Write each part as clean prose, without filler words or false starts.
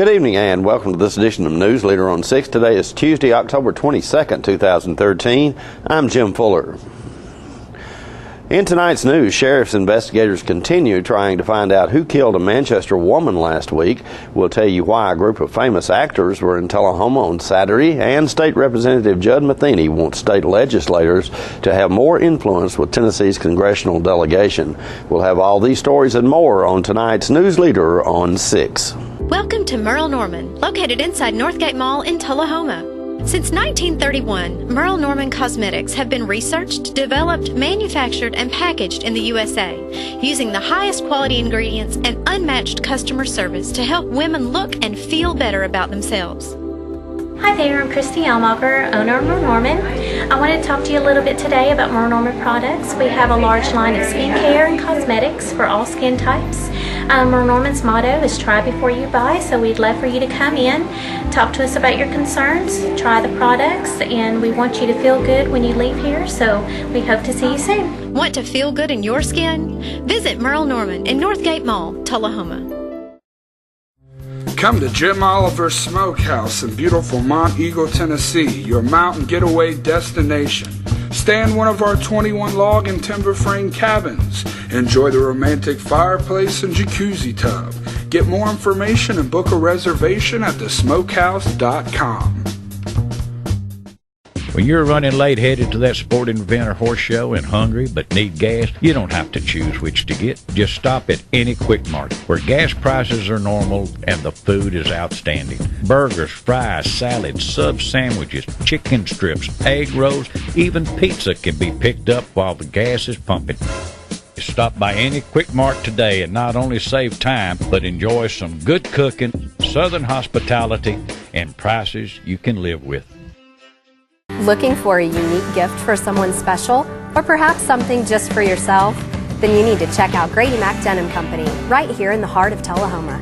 Good evening and welcome to this edition of Newsleader on 6. Today is Tuesday, October 22nd, 2013. I'm Jim Fuller. In tonight's news, sheriff's investigators continue trying to find out who killed a Manchester woman last week. We'll tell you why a group of famous actors were in Tullahoma on Saturday, and State Representative Judd Matheny wants state legislators to have more influence with Tennessee's congressional delegation. We'll have all these stories and more on tonight's Newsleader on 6. Welcome to Merle Norman, located inside Northgate Mall in Tullahoma. Since 1931, Merle Norman Cosmetics have been researched, developed, manufactured, and packaged in the USA, using the highest quality ingredients and unmatched customer service to help women look and feel better about themselves. Hi there, I'm Christy Almacher, owner of Merle Norman. I wanted to talk to you a little bit today about Merle Norman products. We have a large line of skincare and cosmetics for all skin types. Merle Norman's motto is try before you buy, so we'd love for you to come in, talk to us about your concerns, try the products, and we want you to feel good when you leave here, so we hope to see you soon. Want to feel good in your skin? Visit Merle Norman in Northgate Mall, Tullahoma. Come to Jim Oliver's Smokehouse in beautiful Mont Eagle, Tennessee, your mountain getaway destination. Stay in one of our 21 log and timber frame cabins. Enjoy the romantic fireplace and jacuzzi tub. Get more information and book a reservation at thesmokehouse.com. When you're running late headed to that sporting event or horse show and hungry but need gas, you don't have to choose which to get. Just stop at any Quick Mart where gas prices are normal and the food is outstanding. Burgers, fries, salads, sub sandwiches, chicken strips, egg rolls, even pizza can be picked up while the gas is pumping. Stop by any Quick Mart today and not only save time, but enjoy some good cooking, southern hospitality, and prices you can live with. Looking for a unique gift for someone special, or perhaps something just for yourself? Then you need to check out Grady Mac Denim Company, right here in the heart of Tullahoma.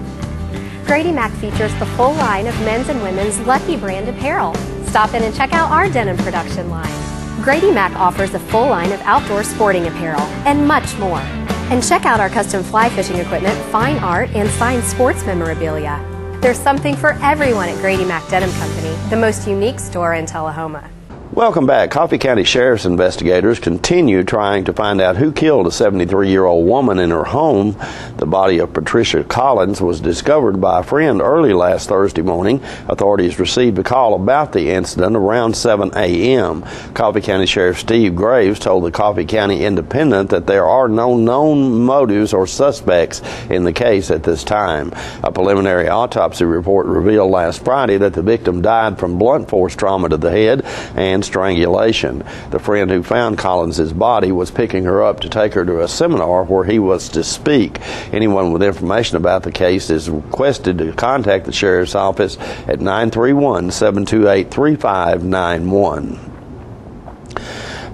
Grady Mac features the full line of men's and women's Lucky brand apparel. Stop in and check out our denim production line. Grady Mac offers a full line of outdoor sporting apparel and much more. And check out our custom fly fishing equipment, fine art, and signed sports memorabilia. There's something for everyone at Grady Mac Denim Company, the most unique store in Tullahoma. Welcome back. Coffee County Sheriff's investigators continue trying to find out who killed a 73-year-old woman in her home. The body of Patricia Collins was discovered by a friend early last Thursday morning. Authorities received a call about the incident around 7 a.m. Coffee County Sheriff Steve Graves told the Coffee County Independent that there are no known motives or suspects in the case at this time. A preliminary autopsy report revealed last Friday that the victim died from blunt force trauma to the head and strangulation. The friend who found Collins' body was picking her up to take her to a seminar where he was to speak. Anyone with information about the case is requested to contact the Sheriff's Office at 931-728-3591.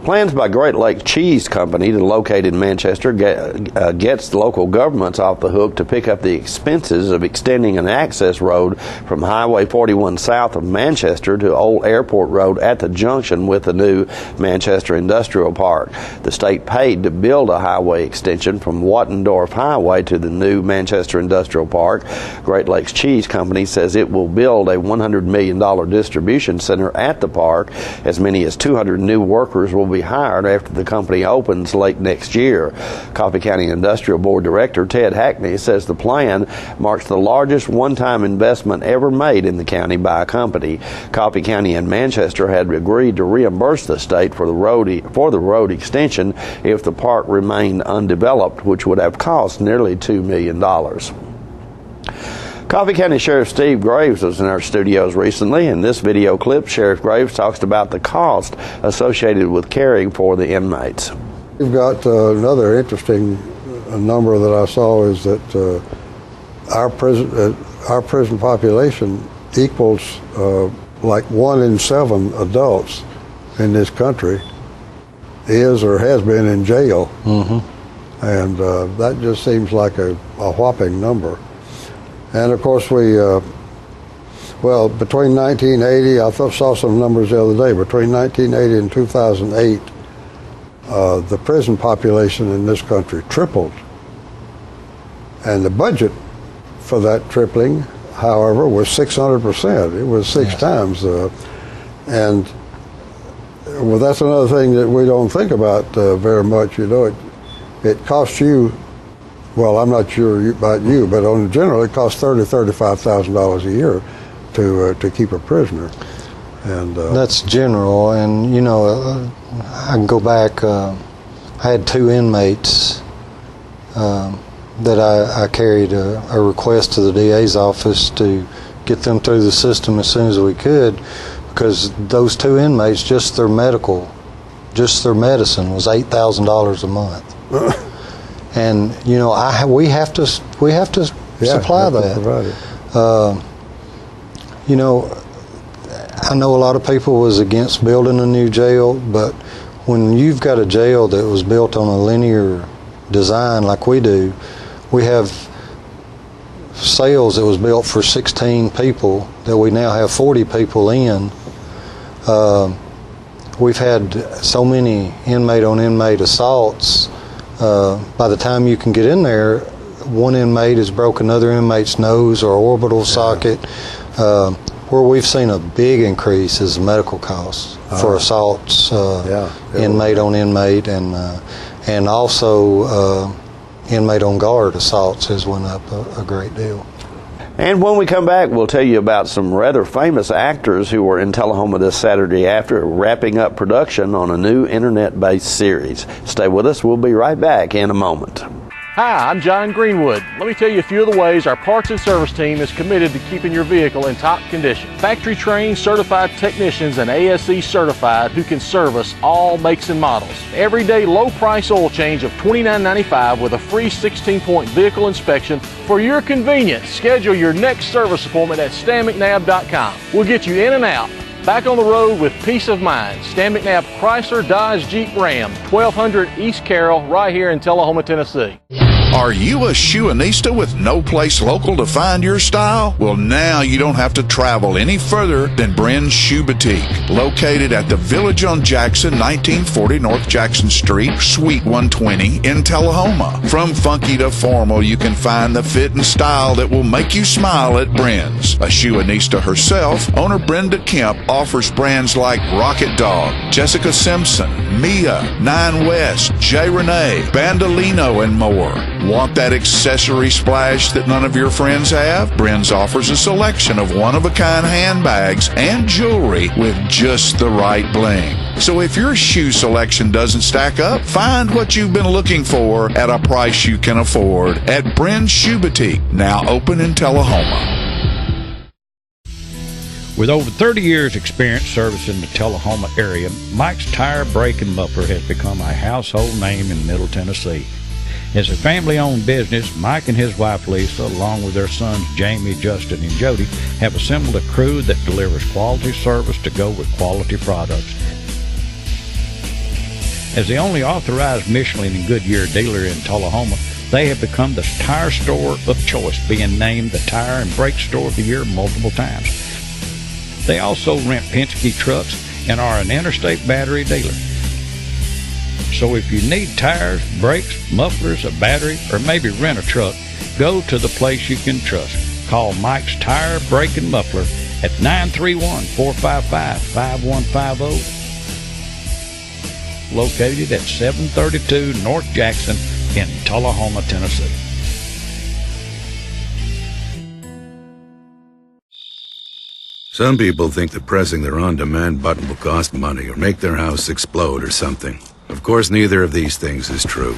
Plans by Great Lakes Cheese Company, located in Manchester, gets local governments off the hook to pick up the expenses of extending an access road from Highway 41 south of Manchester to Old Airport Road at the junction with the new Manchester Industrial Park. The state paid to build a highway extension from Wattendorf Highway to the new Manchester Industrial Park. Great Lakes Cheese Company says it will build a $100 million distribution center at the park. As many as 200 new workers will be hired after the company opens late next year. Coffee County Industrial Board Director Ted Hackney says the plan marks the largest one-time investment ever made in the county by a company. Coffee County and Manchester had agreed to reimburse the state for the road extension if the park remained undeveloped, which would have cost nearly $2 million. Coffee County Sheriff Steve Graves was in our studios recently. In this video clip, Sheriff Graves talks about the cost associated with caring for the inmates. We've got another interesting number that I saw is that our prison population equals like 1 in 7 adults in this country is or has been in jail. Mm-hmm. And that just seems like a whopping number. And of course between 1980, I saw some numbers the other day, between 1980 and 2008, the prison population in this country tripled. And the budget for that tripling however, was 600%. It was six times. And well, that's another thing that we don't think about very much. You know, it costs you, well, I'm not sure about you, but in general, it costs $35,000 a year to keep a prisoner. And that's general. And you know, I can go back. I had 2 inmates that I carried a request to the DA's office to get them through the system as soon as we could, because those 2 inmates, just their medicine was $8,000 a month. And you know, we have to supply that. You know, I know a lot of people was against building a new jail, but when you've got a jail that was built on a linear design like we do, we have cells that was built for 16 people that we now have 40 people in. We've had so many inmate-on-inmate assaults. By the time you can get in there, one inmate has broken another inmate's nose or orbital socket. Where we've seen a big increase is medical costs for assaults, inmate-on-inmate, and also inmate-on-guard assaults has went up a great deal. And when we come back, we'll tell you about some rather famous actors who were in Tullahoma this Saturday after wrapping up production on a new internet-based series. Stay with us. We'll be right back in a moment. Hi, I'm John Greenwood. Let me tell you a few of the ways our parts and service team is committed to keeping your vehicle in top condition. Factory trained, certified technicians and ASE certified who can service all makes and models. Everyday low price oil change of $29.95 with a free 16-point vehicle inspection for your convenience. Schedule your next service appointment at StanMcNabb.com. We'll get you in and out, back on the road with peace of mind. Stan McNabb Chrysler, Dodge, Jeep, Ram, 1200 East Carroll, right here in Tullahoma, Tennessee. Are you a shoeanista with no place local to find your style? Well, now you don't have to travel any further than Bren's Shoe Boutique, located at the Village on Jackson, 1940 North Jackson Street, Suite 120 in Tullahoma. From funky to formal, you can find the fit and style that will make you smile at Bren's. A shoeanista herself, owner Brenda Kemp offers brands like Rocket Dog, Jessica Simpson, Mia, Nine West, J. Renee, Bandolino, and more. Want that accessory splash that none of your friends have? Bren's offers a selection of one-of-a-kind handbags and jewelry with just the right bling. So if your shoe selection doesn't stack up, find what you've been looking for at a price you can afford at Bren's Shoe Boutique, now open in Tullahoma. With over 30 years experience servicing the Tullahoma area, Mike's Tire, Brake, and Muffler has become a household name in Middle Tennessee. As a family-owned business, Mike and his wife Lisa, along with their sons Jamie, Justin, and Jody, have assembled a crew that delivers quality service to go with quality products. As the only authorized Michelin and Goodyear dealer in Tullahoma, they have become the tire store of choice, being named the Tire and Brake Store of the Year multiple times. They also rent Penske trucks and are an interstate battery dealer. So if you need tires, brakes, mufflers, a battery, or maybe rent a truck, go to the place you can trust. Call Mike's Tire, Brake, and Muffler at 931-455-5150. Located at 732 North Jackson in Tullahoma, Tennessee. Some people think that pressing their on-demand button will cost money or make their house explode or something. Of course, neither of these things is true.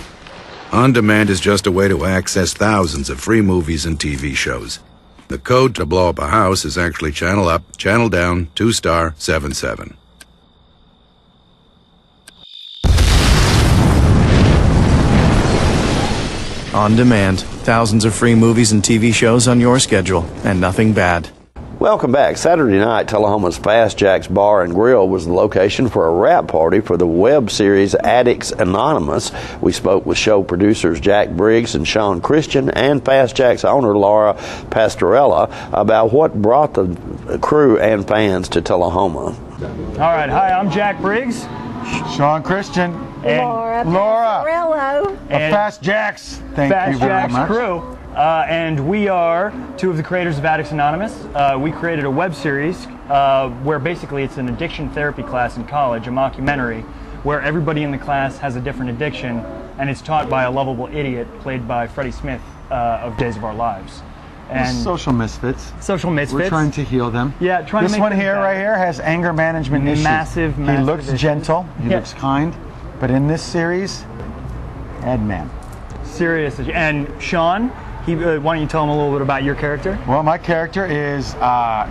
On-demand is just a way to access thousands of free movies and TV shows. The code to blow up a house is actually channel up, channel down, 2*77. On demand, thousands of free movies and TV shows on your schedule, and nothing bad. Welcome back. Saturday night, Tullahoma's Fast Jack's Bar and Grill was the location for a wrap party for the web series Addicts Anonymous. We spoke with show producers Jack Briggs and Sean Christian and Fast Jack's owner Laura Pastorella about what brought the crew and fans to Tullahoma. All right. Hi, I'm Jack Briggs, Sean Christian, and Laura Pastorella. and Fast Jack's. Thank you very much. Crew. And we are two of the creators of Addicts Anonymous. We created a web series where basically it's an addiction therapy class in college, a mockumentary, where everybody in the class has a different addiction, and it's taught by a lovable idiot played by Freddie Smith of Days of Our Lives. And social misfits. Social misfits. We're trying to heal them. Yeah, trying to this make one them here, better. right here, has anger management issues. Massive He looks issues. gentle. He Yeah. looks kind. But in this series, Ed Man. Serious. And Sean, why don't you tell him a little bit about your character? Well, my character is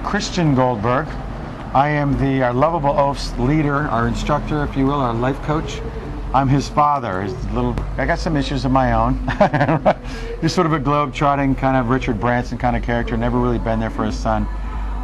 Christian Goldberg. I am our Lovable Oafs leader, our instructor, if you will, our life coach. I'm his father. I got some issues of my own. He's sort of a globe-trotting kind of Richard Branson kind of character. Never really been there for his son.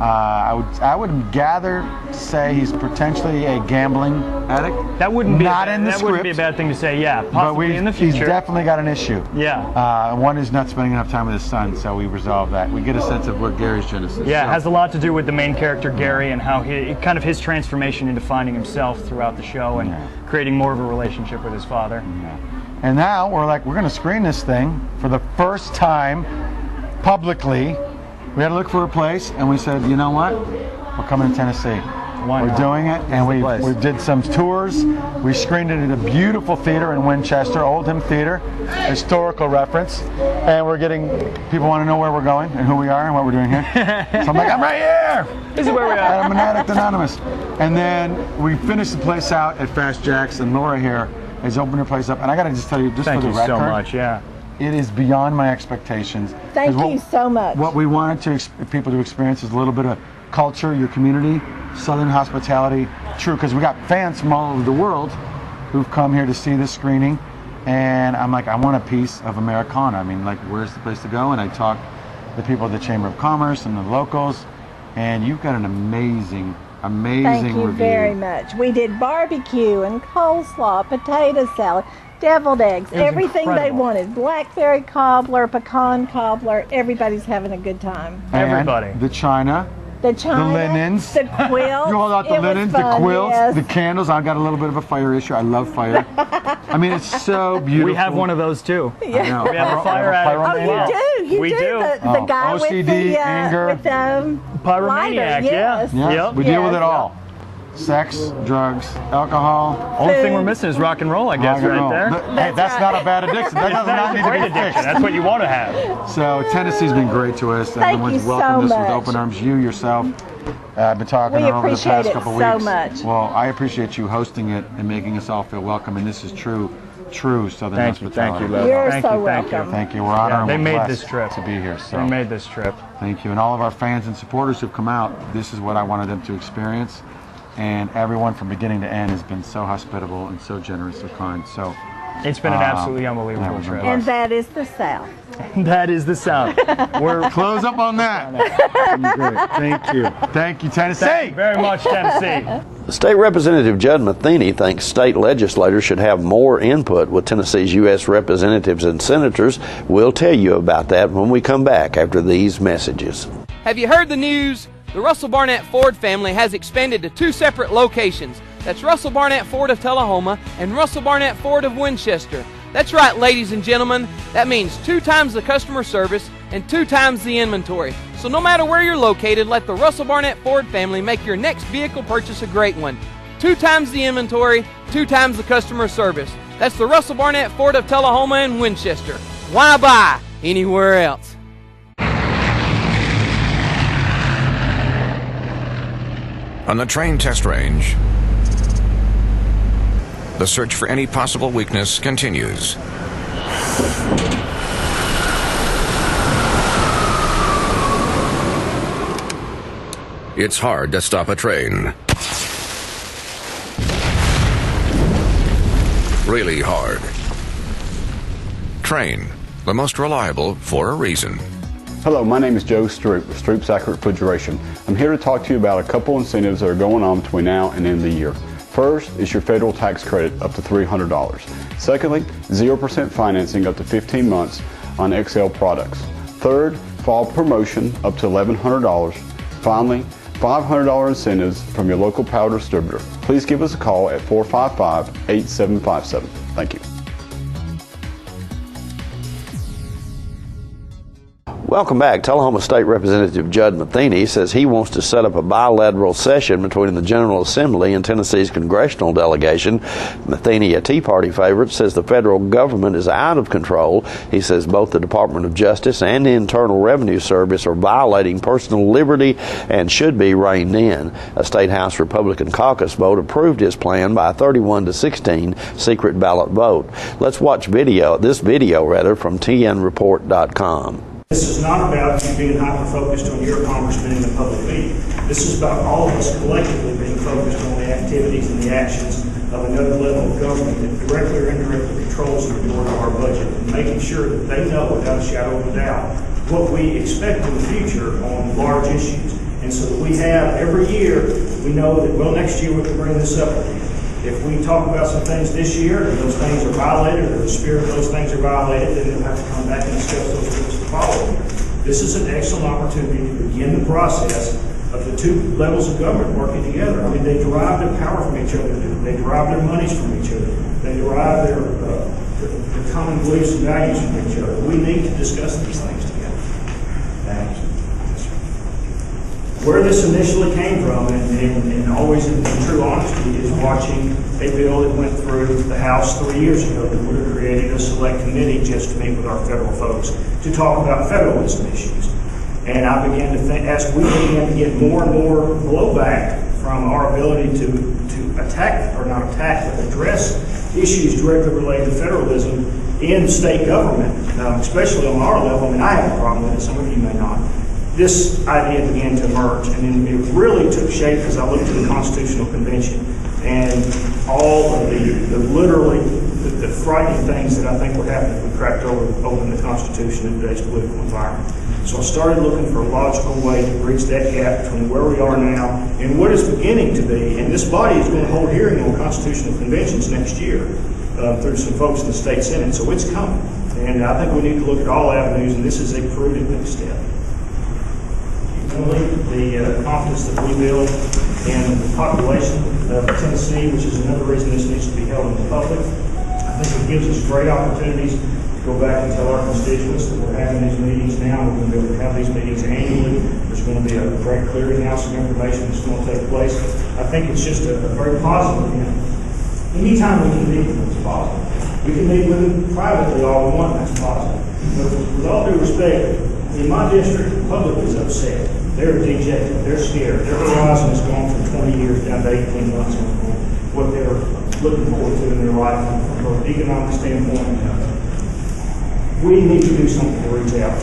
I would gather say he's potentially a gambling addict. That wouldn't be not in the script. Wouldn't be a bad thing to say. Yeah, possibly in the future. He's definitely got an issue. Yeah. One is not spending enough time with his son, so we resolve that. We get a sense of where Gary's genesis. Yeah, it has a lot to do with the main character Gary and how kind of his transformation into finding himself throughout the show and creating more of a relationship with his father. Yeah. And now we're going to screen this thing for the first time publicly. We had to look for a place, and we said, you know what? We're coming to Tennessee. We're doing it, and we did some tours. We screened it at a beautiful theater in Winchester, Oldham Theater, historical reference. And we're getting people want to know where we're going and who we are and what we're doing here. So I'm like, I'm right here. This is where we are. I'm an Addict Anonymous. And then we finished the place out at Fast Jack's, and Laura here has opened her place up. And I got to just tell you, just Thank for the you record, so much. Yeah. it is beyond my expectations. Thank you so much. What we wanted people to experience is a little bit of culture, your community, Southern hospitality. True, because we got fans from all over the world who've come here to see this screening, and I'm like, I want a piece of Americana. I mean, like, where's the place to go? And I talked to the people at the Chamber of Commerce and the locals, and you've got an amazing Thank you review. very much. We did barbecue and coleslaw, potato salad, deviled eggs, everything incredible. they wanted. Blackberry cobbler, pecan cobbler. Everybody's having a good time. And the china. The china, the linens, the quilts. You hold out the It was linens, fun, the quilts, yes. the candles. I've got a little bit of a fire issue. I love fire. I mean, it's so beautiful. We have one of those too. Yeah. I know. We have a fire addict. Oh, you do. The guy OCD, with the anger, with the pyromaniac. lighter, yes. Yes, Yep. we deal with it all. Sex, drugs, alcohol. Only thing we're missing is rock and roll, I guess, Rock and right roll. there. Hey, that's not a bad addiction. That does not need to Great be addiction. fixed. That's what you want to have. So Tennessee's been great to us. Thank Everyone's you welcomed so us with much. open arms. You yourself. I've been talking We to her over the appreciate past it couple so weeks. much. Well, I appreciate you hosting it and making us all feel welcome. And this is true Southern Thank you, hospitality. love. You're Thank so you, thank you. welcome. Thank you. We're honored. Yeah, and they we're made blessed this trip. to be here. So They made this trip. thank you, and all of our fans and supporters who've come out. This is what I wanted them to experience, and everyone from beginning to end has been so hospitable and so generous and kind. So It's been an absolutely unbelievable we've been trip. And that is the South. That is the South. We're close up on that. Great. Thank you, Tennessee. Thank you very much, Tennessee. State Representative Judd Matheny thinks state legislators should have more input with Tennessee's U.S. representatives and senators. We'll tell you about that when we come back after these messages. Have you heard the news? The Russell Barnett Ford family has expanded to 2 separate locations. That's Russell Barnett Ford of Tullahoma and Russell Barnett Ford of Winchester. That's right, ladies and gentlemen. That means 2 times the customer service and 2 times the inventory. So no matter where you're located, let the Russell Barnett Ford family make your next vehicle purchase a great one. 2 times the inventory, 2 times the customer service. That's the Russell Barnett Ford of Tullahoma and Winchester. Why buy anywhere else? On the train test range, the search for any possible weakness continues. It's hard to stop a train. Really hard. Train, the most reliable for a reason. Hello, my name is Joe Stroop with Stroop Sacker Refrigeration. I'm here to talk to you about a couple incentives that are going on between now and the end of the year. First is your federal tax credit up to $300. Secondly, 0% financing up to 15 months on XL products. Third, fall promotion up to $1,100. Finally, $500 incentives from your local power distributor. Please give us a call at 455-8757. Thank you. Welcome back. Tullahoma State Representative Judd Matheny says he wants to set up a bilateral session between the General Assembly and Tennessee's congressional delegation. Matheny, a Tea Party favorite, says the federal government is out of control. He says both the Department of Justice and the Internal Revenue Service are violating personal liberty and should be reined in. A State House Republican caucus vote approved his plan by a 31-16 secret ballot vote. Let's watch this video from tnreport.com. This is not about you being hyper-focused on your congressman in the public meeting. This is about all of us collectively being focused on the activities and the actions of another level of government that directly or indirectly controls the majority of our budget, and making sure that they know without a shadow of a doubt what we expect in the future on large issues. And so that we have, every year, we know that, well, next year we can bring this up again. If we talk about some things this year and those things are violated, or the spirit of those things are violated, then we'll have to come back and discuss those things the following year. This is an excellent opportunity to begin the process of the two levels of government working together. I mean, they derive their power from each other. They derive their monies from each other. They derive their common beliefs and values from each other. We need to discuss these things together. Thank you. Where this initially came from, and always in true honesty, is watching a bill that went through the House 3 years ago that would have created a select committee just to meet with our federal folks to talk about federalism issues. And I began to think, as we began to get more and more blowback from our ability to attack, or not attack, but address issues directly related to federalism in state government, especially on our level. I mean, I have a problem with it, some of you may not. This idea began to emerge, and it really took shape as I looked at the Constitutional Convention and all of the frightening things that I think would happen if we cracked open the Constitution in today's political environment. So I started looking for a logical way to bridge that gap between where we are now and what is beginning to be. And this body is going to hold hearing on constitutional conventions next year through some folks in the state Senate. So it's coming. And I think we need to look at all avenues, and this is a prudent next step. The confidence that we build in the population of Tennessee, which is another reason this needs to be held in the public. I think it gives us great opportunities to go back and tell our constituents that we're having these meetings now. We're going to be able to have these meetings annually. There's going to be a great clearinghouse of information that's going to take place. I think it's just a very positive event. Anytime we can meet with them, it's positive. We can meet with them privately all we want, that's positive. But with all due respect, in my district, the public is upset. They're dejected. They're scared. Their horizon has gone from 20 years down to 18 months on what they're looking forward to in their life from an economic standpoint. We need to do something to reach out.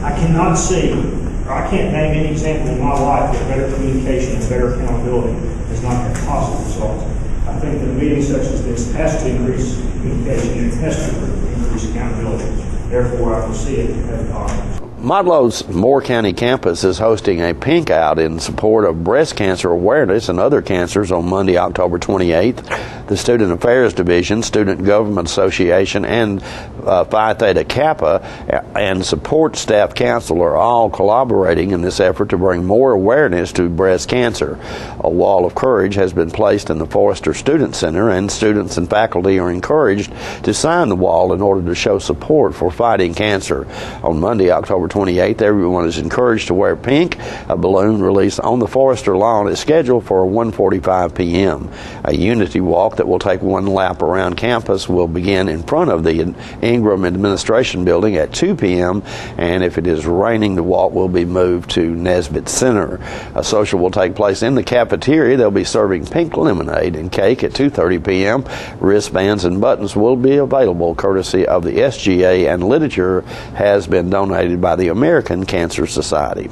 I cannot see, or I can't name any example in my life where better communication and better accountability has not had positive results. I think that a meeting such as this has to increase communication and it has to increase accountability. Therefore, I foresee it as positive. Modlo's Moore County campus is hosting a pink out in support of breast cancer awareness and other cancers on Monday, October 28th. The Student Affairs Division, Student Government Association, and Phi Theta Kappa and Support Staff Council are all collaborating in this effort to bring more awareness to breast cancer. A wall of courage has been placed in the Forrester Student Center, and students and faculty are encouraged to sign the wall in order to show support for fighting cancer. On Monday, October 28th, everyone is encouraged to wear pink. A balloon release on the Forrester lawn is scheduled for 1:45 p.m. A unity walk that will take one lap around campus will begin in front of the Ingram Administration Building at 2 p.m. and if it is raining, the walk will be moved to Nesbitt Center. A social will take place in the cafeteria. They'll be serving pink lemonade and cake at 2:30 p.m. Wristbands and buttons will be available courtesy of the SGA, and literature has been donated by the American Cancer Society.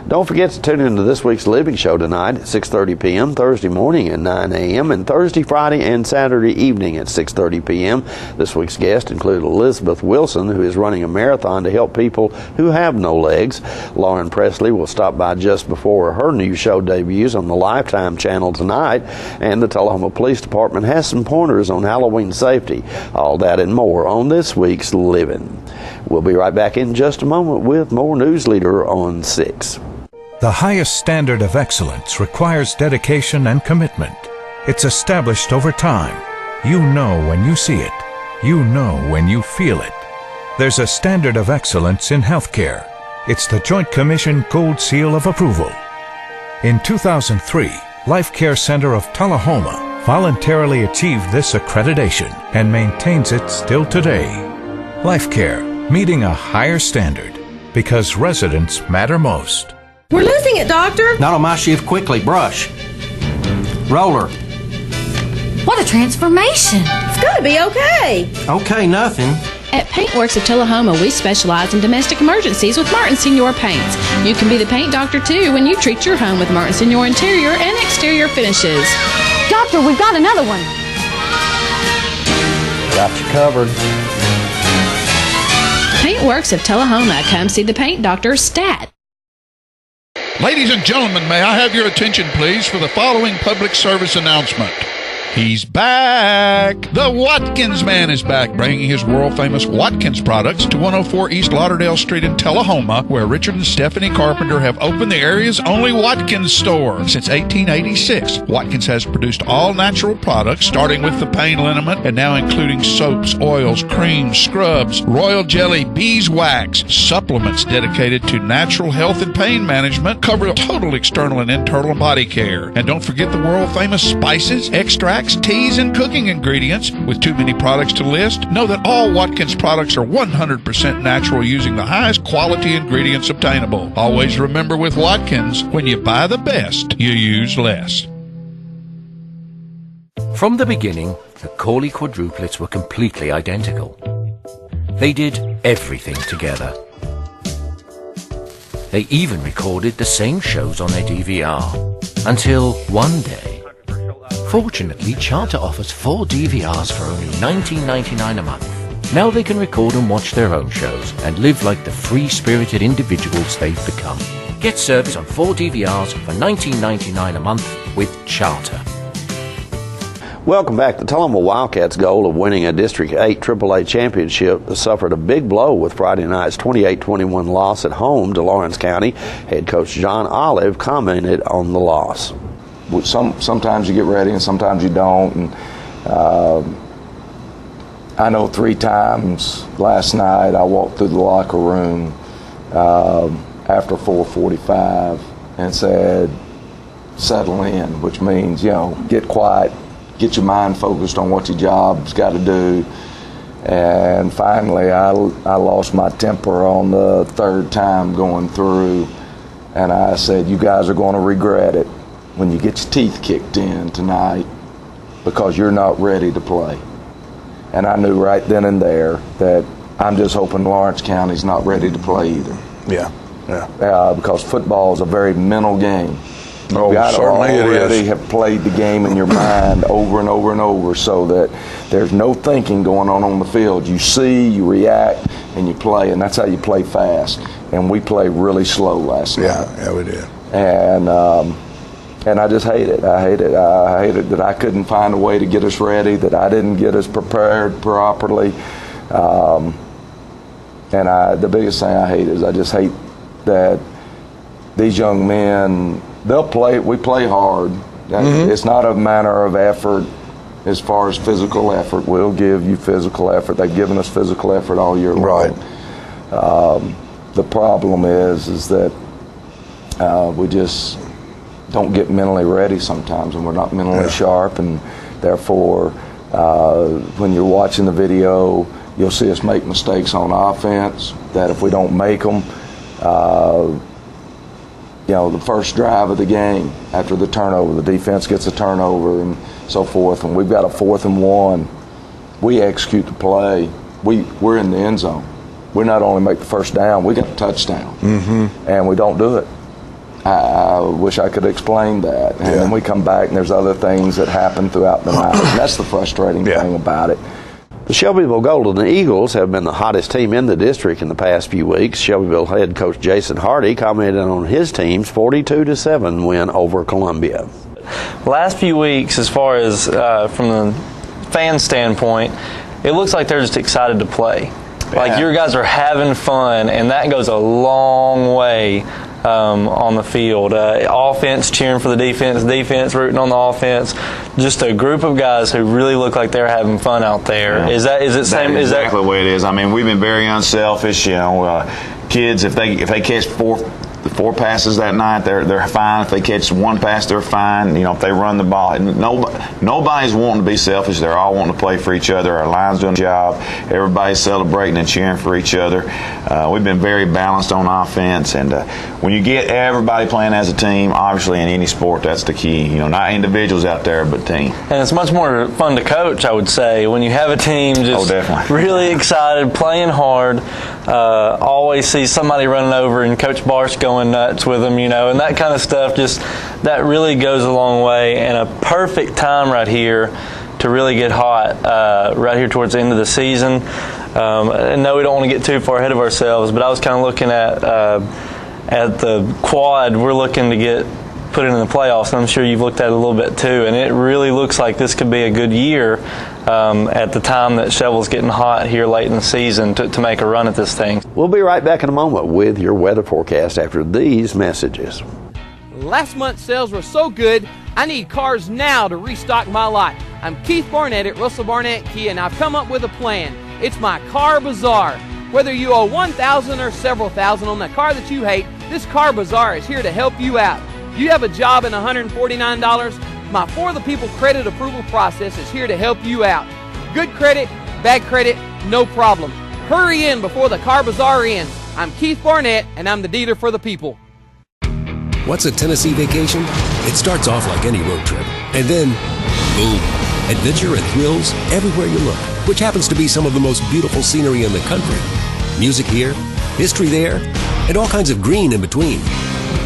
Don't forget to tune into this week's Living Show tonight at 6:30 p.m., Thursday morning at 9 a.m., and Thursday, Friday, and Saturday evening at 6:30 p.m. This week's guest included Elizabeth Wilson, who is running a marathon to help people who have no legs. Lauren Presley will stop by just before her new show debuts on the Lifetime channel tonight, and the Tullahoma Police Department has some pointers on Halloween safety. All that and more on this week's Living. We'll be right back in just a moment with more Newsleader on 6. The highest standard of excellence requires dedication and commitment. It's established over time. You know when you see it. You know when you feel it. There's a standard of excellence in healthcare. It's the Joint Commission Gold Seal of Approval. In 2003, Life Care Center of Tullahoma voluntarily achieved this accreditation and maintains it still today. Life Care, meeting a higher standard because residents matter most. We're losing it, Doctor. Not on my shift. Quickly, brush. Roller. What a transformation. It's got to be okay. Okay, nothing. At Paintworks of Tullahoma, we specialize in domestic emergencies with Martin Senior Paints. You can be the paint doctor, too, when you treat your home with Martin Senior interior and exterior finishes. Doctor, we've got another one. Got you covered. Paintworks of Tullahoma. Come see the paint doctor, Stat. Ladies and gentlemen, may I have your attention, please, for the following public service announcement. He's back! The Watkins Man is back, bringing his world-famous Watkins products to 104 East Lauderdale Street in Tullahoma, where Richard and Stephanie Carpenter have opened the area's only Watkins store. Since 1886, Watkins has produced all-natural products, starting with the pain liniment and now including soaps, oils, creams, scrubs, royal jelly, beeswax, supplements dedicated to natural health and pain management, cover total external and internal body care. And don't forget the world-famous spices, extracts, teas, and cooking ingredients. With too many products to list, know that all Watkins products are 100% natural using the highest quality ingredients obtainable. Always remember with Watkins, when you buy the best, you use less. From the beginning, the Corley quadruplets were completely identical. They did everything together. They even recorded the same shows on their DVR. Until one day, fortunately, Charter offers 4 DVRs for only $19.99 a month. Now they can record and watch their own shows and live like the free-spirited individuals they've become. Get service on 4 DVRs for $19.99 a month with Charter. Welcome back. The Tullahoma Wildcats' goal of winning a District 8 AAA championship suffered a big blow with Friday night's 28-21 loss at home to Lawrence County. Head coach John Olive commented on the loss. Sometimes you get ready and sometimes you don't. And I know 3 times last night I walked through the locker room after 4:45 and said, settle in, which means, get quiet, get your mind focused on what your job's got to do. And finally, I lost my temper on the 3rd time going through, and I said, you guys are going to regret it when you get your teeth kicked in tonight because you're not ready to play. And I knew right then and there that I'm just hoping Lawrence County's not ready to play either. Yeah. Because football is a very mental game. Oh, certainly it is. You already have played the game in your mind over and over and over so that there's no thinking going on the field. You see, you react, and you play, and that's how you play fast. And we played really slow last night. Yeah, we did. And I just hate it. I hate it that I couldn't find a way to get us ready, that I didn't get us prepared properly. And the biggest thing I hate is I just hate that these young men, we play hard. It's not a matter of effort as far as physical effort. We'll give you physical effort. They've given us physical effort all year long. The problem is that we just don't get mentally ready sometimes, and we're not mentally sharp, and therefore when you're watching the video, you'll see us make mistakes on offense that if we don't make them, the first drive of the game after the turnover, the defense gets a turnover and so forth, and we've got a 4th and 1, we execute the play, we're in the end zone. We not only make the first down, we get a touchdown, and we don't do it. I wish I could explain that. And then we come back and there's other things that happen throughout the night. And that's the frustrating thing about it. The Shelbyville Golden Eagles have been the hottest team in the district in the past few weeks. Shelbyville head coach Jason Hardy commented on his team's 42-7 win over Columbia. Last few weeks, as far as from the fan standpoint, it looks like they're just excited to play. Like your guys are having fun, and that goes a long way on the field. Offense cheering for the defense, defense rooting on the offense. Just a group of guys who really look like they're having fun out there. Yeah. Is it same? That's exactly the way it is. I mean, we've been very unselfish. You know, kids, if they catch four passes that night, they're fine. If they catch one pass, they're fine. You know, if they run the ball, nobody's wanting to be selfish. They're all wanting to play for each other. Our line's doing a job. Everybody's celebrating and cheering for each other. We've been very balanced on offense, and when you get everybody playing as a team, obviously in any sport, that's the key. You know, not individuals out there, but team. And it's much more fun to coach, I would say, when you have a team just really excited, playing hard. Always see somebody running over and Coach Barsh going nuts with them, you know, and that kind of stuff. Just that really goes a long way, and a perfect time right here to really get hot. Right here towards the end of the season. And no, we don't want to get too far ahead of ourselves, but I was kind of looking at the quad. We're looking to get put into the playoffs, and I'm sure you've looked at it a little bit too, and it really looks like this could be a good year at the time that Shovel's getting hot here late in the season to make a run at this thing. We'll be right back in a moment with your weather forecast after these messages. Last month's sales were so good, I need cars now to restock my lot. I'm Keith Barnett at Russell Barnett Kia, and I've come up with a plan. It's my car bazaar. Whether you owe $1,000 or several thousand on the car that you hate, this car bazaar is here to help you out. You have a job and $149? My For the People credit approval process is here to help you out. Good credit, bad credit, no problem. Hurry in before the car bazaar ends. I'm Keith Barnett, and I'm the dealer for the people. What's a Tennessee vacation? It starts off like any road trip, and then, boom, adventure and thrills everywhere you look, which happens to be some of the most beautiful scenery in the country. Music here, history there, and all kinds of green in between.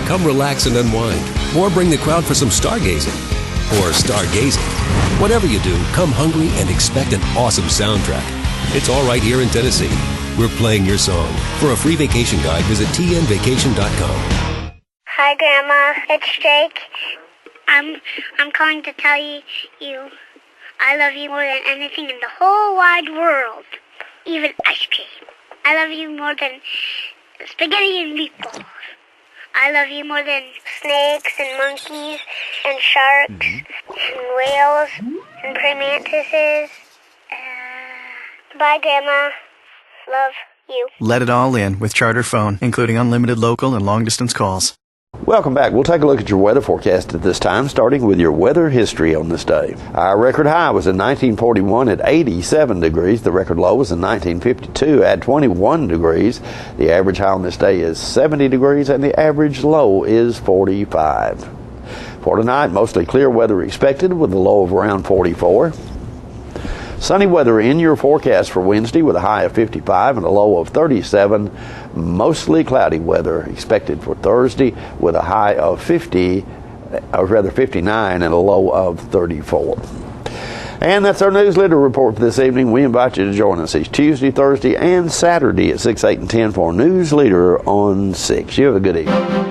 Come relax and unwind, or bring the crowd for some stargazing, or stargazing. Whatever you do, come hungry and expect an awesome soundtrack. It's all right here in Tennessee. We're playing your song. For a free vacation guide, visit tnvacation.com. Hi, Grandma. It's Jake. I'm calling to tell you I love you more than anything in the whole wide world, even ice cream. I love you more than spaghetti and meatballs. I love you more than snakes and monkeys and sharks and whales and praying mantises. Bye, Grandma. Love you. Let it all in with Charter Phone, including unlimited local and long-distance calls. Welcome back. We'll take a look at your weather forecast at this time, starting with your weather history on this day. Our record high was in 1941 at 87 degrees. The record low was in 1952 at 21 degrees. The average high on this day is 70 degrees, and the average low is 45. For tonight, mostly clear weather expected with a low of around 44. Sunny weather in your forecast for Wednesday with a high of 55 and a low of 37. Mostly cloudy weather expected for Thursday with a high of 59 and a low of 34. And that's our newsletter report for this evening. We invite you to join us each Tuesday, Thursday, and Saturday at 6, 8, and 10 for Newsleader on 6. You have a good evening.